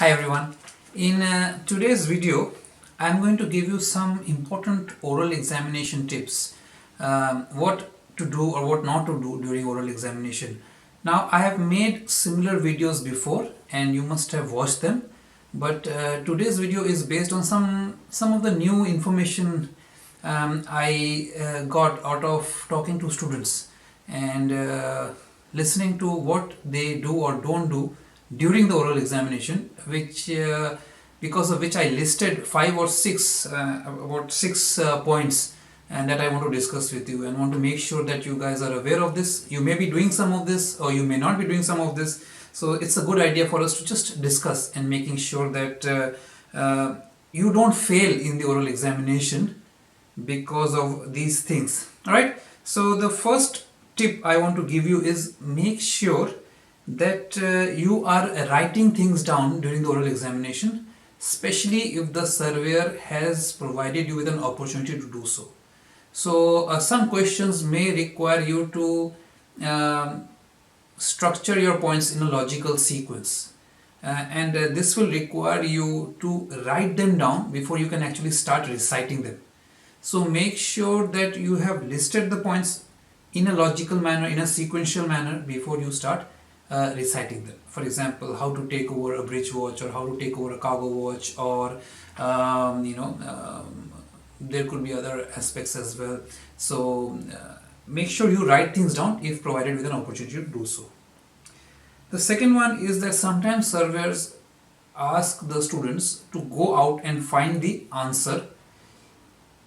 Hi everyone. In today's video, I'm going to give you some important oral examination tips. What to do or what not to do during oral examination. Now, I have made similar videos before and you must have watched them. But today's video is based on some of the new information I got out of talking to students and listening to what they do or don't do during the oral examination, which because of which I listed five or six about six points and that I want to discuss with you and want to make sure that you guys are aware of this. You may be doing some of this or you may not be doing some of this, so it's a good idea for us to just discuss and making sure that you don't fail in the oral examination because of these things. All right, so the first tip I want to give you is make sure that you are writing things down during the oral examination, especially if the surveyor has provided you with an opportunity to do so. So some questions may require you to structure your points in a logical sequence, and this will require you to write them down before you can actually start reciting them. So make sure that you have listed the points in a logical manner, in a sequential manner before you start reciting them. For example, how to take over a bridge watch or how to take over a cargo watch, or there could be other aspects as well. So make sure you write things down if provided with an opportunity to do so. The second one is that sometimes surveyors ask the students to go out and find the answer,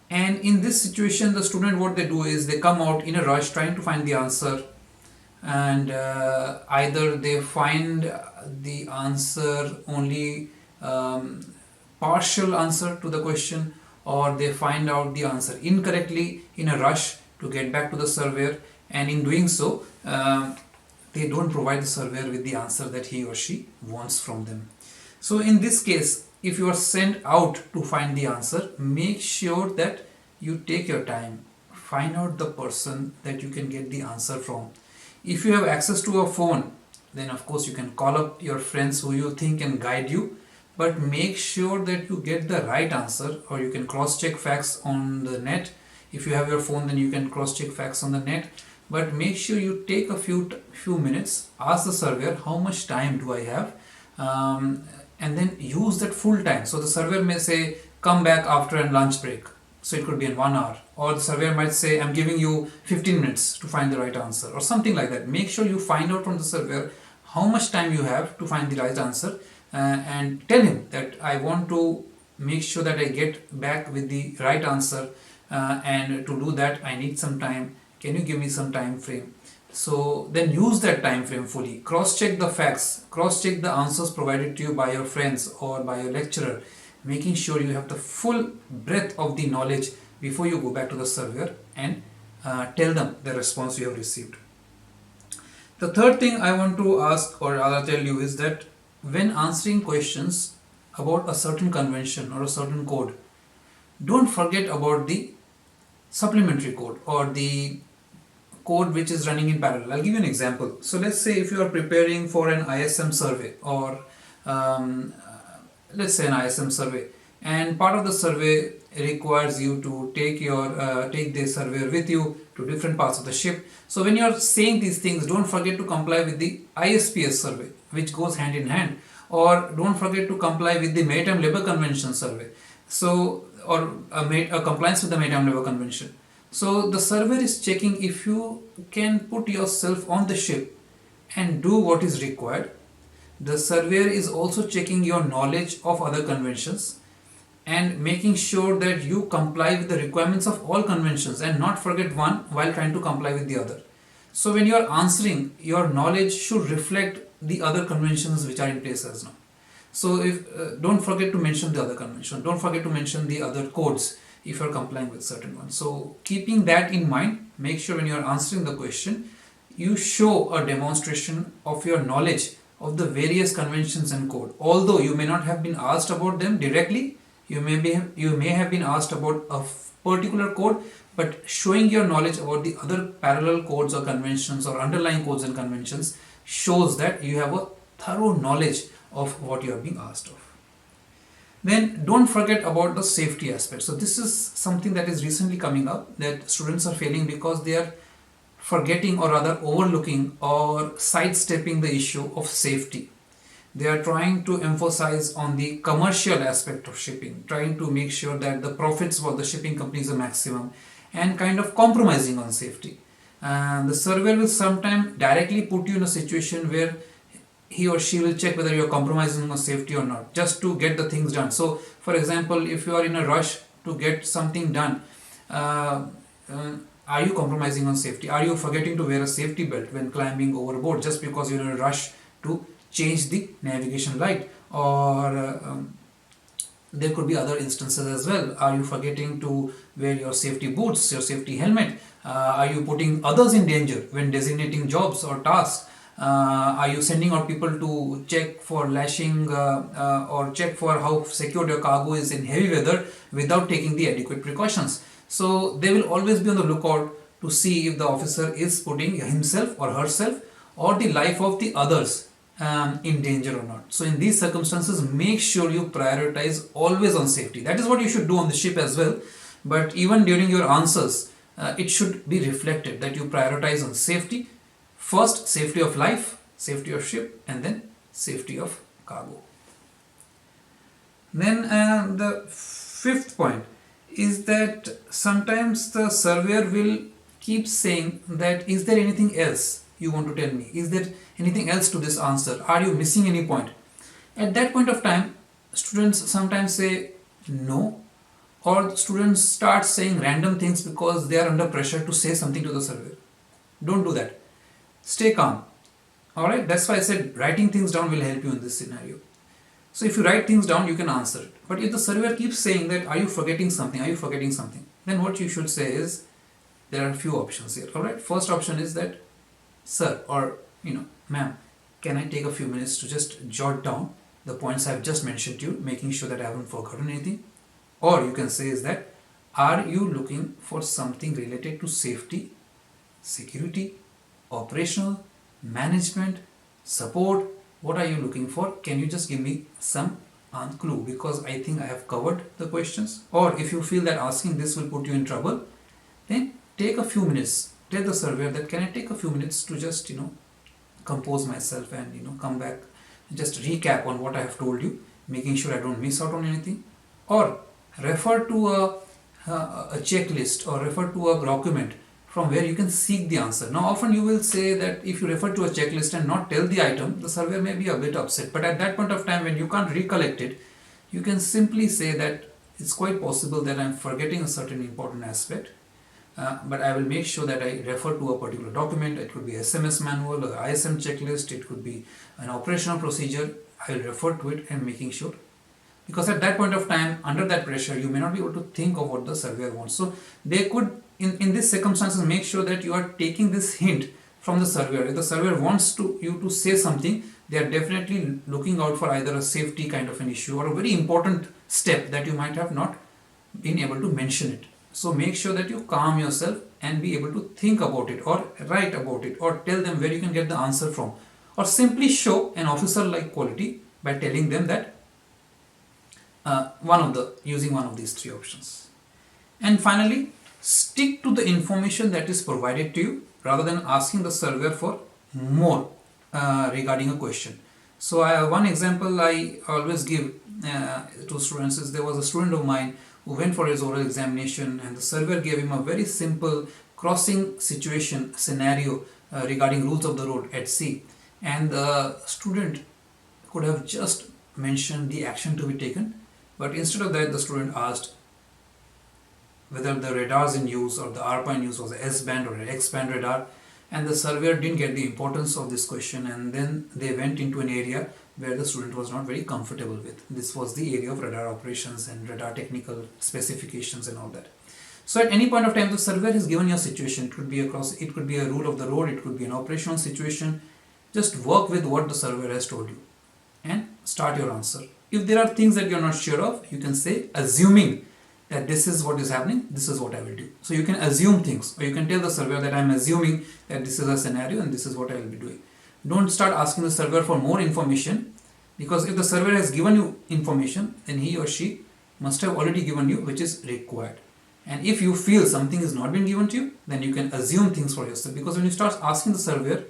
and in this situation the student, what they do is they come out in a rush trying to find the answer, and either they find the answer only partial answer to the question, or they find out the answer incorrectly in a rush to get back to the surveyor, and in doing so they don't provide the surveyor with the answer that he or she wants from them. So in this case, if you are sent out to find the answer, make sure that you take your time, find out the person that you can get the answer from. If you have access to a phone, then of course you can call up your friends who you think can guide you, but make sure that you get the right answer, or you can cross check facts on the net. If you have your phone, then you can cross check facts on the net, but make sure you take a few minutes, ask the surveyor how much time do I have, and then use that full time. So the surveyor may say come back after a lunch break, so it could be in 1 hour, or the surveyor might say I'm giving you 15 minutes to find the right answer, or something like that. Make sure you find out from the surveyor how much time you have to find the right answer, and tell him that I want to make sure that I get back with the right answer, and to do that I need some time. Can you give me some time frame? So then use that time frame fully. Cross check the facts, cross check the answers provided to you by your friends or by your lecturer, making sure you have the full breadth of the knowledge before you go back to the surveyor and tell them the response you have received. The third thing I want to ask or rather tell you is that when answering questions about a certain convention or a certain code, don't forget about the supplementary code or the code which is running in parallel. I'll give you an example. So let's say if you are preparing for an ISM survey, or let's say an ISM survey, and part of the survey requires you to take the surveyor with you to different parts of the ship. So when you are saying these things, don't forget to comply with the ISPS survey, which goes hand in hand, or don't forget to comply with the Maritime Labour Convention survey, so or a compliance with the Maritime Labour Convention. So the surveyor is checking if you can put yourself on the ship and do what is required. The surveyor is also checking your knowledge of other conventions and making sure that you comply with the requirements of all conventions and not forget one while trying to comply with the other. So when you are answering, your knowledge should reflect the other conventions which are in place as now. So if don't forget to mention the other convention, don't forget to mention the other codes if you are complying with certain ones. So keeping that in mind, make sure when you are answering the question, you show a demonstration of your knowledge of the various conventions and code. Although you may not have been asked about them directly, you may have been asked about a particular code, but showing your knowledge about the other parallel codes or conventions or underlying codes and conventions shows that you have a thorough knowledge of what you are being asked of. Then don't forget about the safety aspect. So this is something that is recently coming up, that students are failing because they are forgetting, or rather overlooking or sidestepping the issue of safety. They are trying to emphasize on the commercial aspect of shipping, trying to make sure that the profits for the shipping companies are maximum, and kind of compromising on safety. And the surveyor will sometimes directly put you in a situation where he or she will check whether you are compromising on safety or not, just to get the things done. So for example, if you are in a rush to get something done, uh, uh, are you compromising on safety? Are you forgetting to wear a safety belt when climbing overboard just because you're in a rush to change the navigation light? Or there could be other instances as well. Are you forgetting to wear your safety boots, your safety helmet? Are you putting others in danger when designating jobs or tasks? Are you sending out people to check for lashing or check for how secure your cargo is in heavy weather without taking the adequate precautions? So they will always be on the lookout to see if the officer is putting himself or herself or the life of the others in danger or not. So in these circumstances, make sure you prioritize always on safety. That is what you should do on the ship as well. But even during your answers, it should be reflected that you prioritize on safety. First, safety of life, safety of ship, and then safety of cargo. Then the fifth point is that sometimes the surveyor will keep saying that, is there anything else you want to tell me? Is there anything else to this answer? Are you missing any point? At that point of time, students sometimes say no, or students start saying random things because they are under pressure to say something to the surveyor. Don't do that. Stay calm. Alright, that's why I said writing things down will help you in this scenario. So if you write things down, you can answer it. But if the surveyor keeps saying that, are you forgetting something? Are you forgetting something? Then what you should say is, there are a few options here. Alright, first option is that, sir, or ma'am, can I take a few minutes to just jot down the points I've just mentioned to you, making sure that I haven't forgotten anything? Or you can say is that, are you looking for something related to safety, security, operational, management, support? What are you looking for? Can you just give me some clue, because I think I have covered the questions? Or if you feel that asking this will put you in trouble, then take a few minutes. Tell the surveyor that, can I take a few minutes to just compose myself and come back, just recap on what I have told you, making sure I don't miss out on anything. Or refer to a checklist, or refer to a document from where you can seek the answer. Now often you will say that if you refer to a checklist and not tell the item, the surveyor may be a bit upset. But at that point of time, when you can't recollect it, you can simply say that it's quite possible that I'm forgetting a certain important aspect, but I will make sure that I refer to a particular document. It could be SMS manual or ISM checklist, it could be an operational procedure. I will refer to it and making sure, because at that point of time, under that pressure, you may not be able to think of what the surveyor wants. So they could, in these circumstances, make sure that you are taking this hint from the surveyor. If the surveyor wants you to say something, they are definitely looking out for either a safety kind of an issue or a very important step that you might have not been able to mention it. So make sure that you calm yourself and be able to think about it, or write about it, or tell them where you can get the answer from, or simply show an officer-like quality by telling them that using one of these three options. And finally, stick to the information that is provided to you rather than asking the surveyor for more regarding a question. So one example I always give to students is, there was a student of mine who went for his oral examination, and the surveyor gave him a very simple crossing situation scenario regarding rules of the road at sea, and the student could have just mentioned the action to be taken, but instead of that, the student asked whether the radars in use or the ARPA in use was a S-band or an X-band radar, and the surveyor didn't get the importance of this question, and then they went into an area where the student was not very comfortable with. This was the area of radar operations and radar technical specifications and all that. So at any point of time, the surveyor has given you a situation. It could be a rule of the road, it could be an operational situation. Just work with what the surveyor has told you and start your answer. If there are things that you're not sure of, you can say, assuming that this is what is happening, this is what I will do. So you can assume things, or you can tell the surveyor that I'm assuming that this is a scenario and this is what I will be doing. Don't start asking the surveyor for more information Because if the surveyor has given you information, then he or she must have already given you which is required. And if you feel something has not been given to you, then you can assume things for yourself. Because when you start asking the surveyor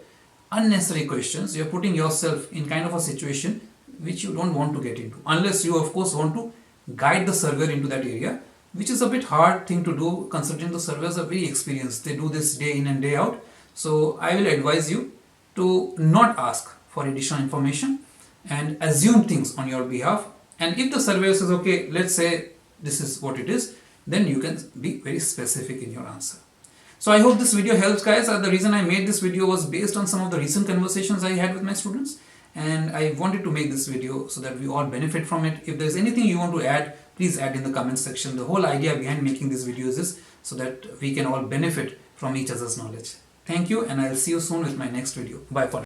unnecessary questions, you're putting yourself in kind of a situation which you don't want to get into. Unless you, of course, want to guide the surveyor into that area, which is a bit hard thing to do considering the surveyors are very experienced. They do this day in and day out. So I will advise you to not ask for additional information and assume things on your behalf. And if the surveyor says, okay, let's say this is what it is, then you can be very specific in your answer. So I hope this video helps, guys. The reason I made this video was based on some of the recent conversations I had with my students, and I wanted to make this video so that we all benefit from it. If there's anything you want to add, please add in the comment section. The whole idea behind making these videos is so that we can all benefit from each other's knowledge. Thank you, and I'll see you soon with my next video. Bye for now.